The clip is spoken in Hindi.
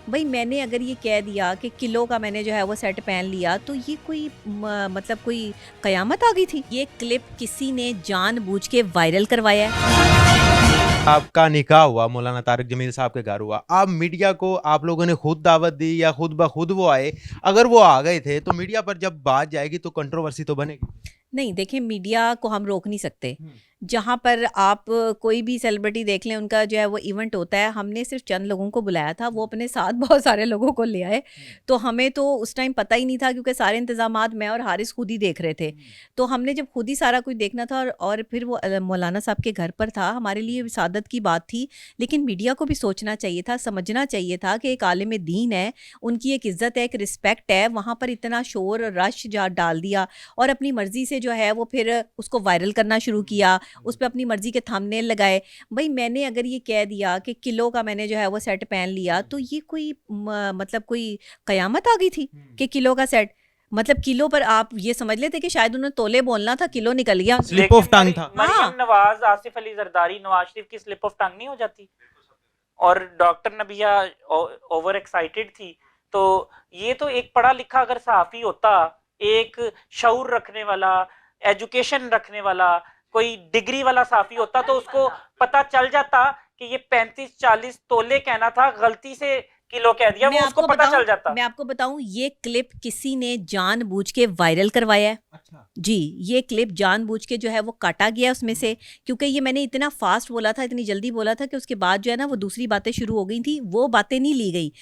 भाई मैंने अगर ये कह दिया कि किलो का मैंने जो है वो सेट पहन लिया तो ये कोई मतलब कोई कयामत आ गई थी। ये क्लिप किसी ने जानबूझ के वायरल करवाया है। आपका निकाह हुआ, मौलाना तारिक जमील साहब के घर हुआ। अब मीडिया को आप लोगों ने खुद दावत दी या खुद ब खुद वो आए? अगर वो आ गए थे तो मीडिया पर जब बात जाएगी तो कंट्रोवर्सी तो बनेगी। नहीं देखिए, मीडिया को हम रोक नहीं सकते। हम्म। जहाँ पर आप कोई भी सेलिब्रिटी देख लें, उनका जो है वो इवेंट होता है, हमने सिर्फ चंद लोगों को बुलाया था, वो अपने साथ बहुत सारे लोगों को ले आए। तो हमें तो उस टाइम पता ही नहीं था, क्योंकि सारे इंतजामात मैं और हारिस खुद ही देख रहे थे। तो हमने जब खुद ही सारा कुछ देखना था और फिर वो मौलाना साहब के घर पर था, हमारे लिए विसादत की बात थी। लेकिन मीडिया को भी सोचना चाहिए था, समझना चाहिए था कि एक आलिम दीन है, उनकी एक इज़्ज़त है, एक रिस्पेक्ट है। वहाँ पर इतना शोर रश जा डाल दिया और अपनी मर्ज़ी से जो है वो फिर उसको वायरल करना शुरू किया, उस पे अपनी मर्ज़ी के थंबनेल लगाए। भई मैंने अगर ये कह दिया कि किलो का मैंने जो है वो सेट पहन लिया तो ये कोई मतलब कोई कयामत आ गई थी कि किलो का सेट। मतलब किलो पर आप ये समझ लेते कि शायद उन्होंने तोले बोलना था, किलो निकल गया। स्लिप ऑफ टंग था। हाँ। मरियम नवाज, आसिफ अली जरदारी, नवाज शरीफ की स्लिप ऑफ टंग नहीं हो जाती? और डॉक्टर नबिया ओवर एक्साइटेड थी। तो ये तो एक पढ़ा लिखा अगर सहाफी होता, एक शऊर रखने वाला, एजुकेशन रखने वाला, कोई डिग्री वाला सहाफी होता, तो उसको पता चल जाता कि ये 35-40 तोले कहना था, गलती से किलो कह दिया, वो उसको पता चल जाता। मैं आपको बताऊं, ये क्लिप किसी ने जानबूझ के वायरल करवाया है। अच्छा। जी, ये क्लिप जानबूझ के जो है वो काटा गया उसमें से, क्योंकि ये मैंने इतना फास्ट बोला था, इतनी जल्दी बोला था कि उसके बाद जो है ना वो दूसरी बातें शुरू हो गई थी, वो बातें नहीं ली गई।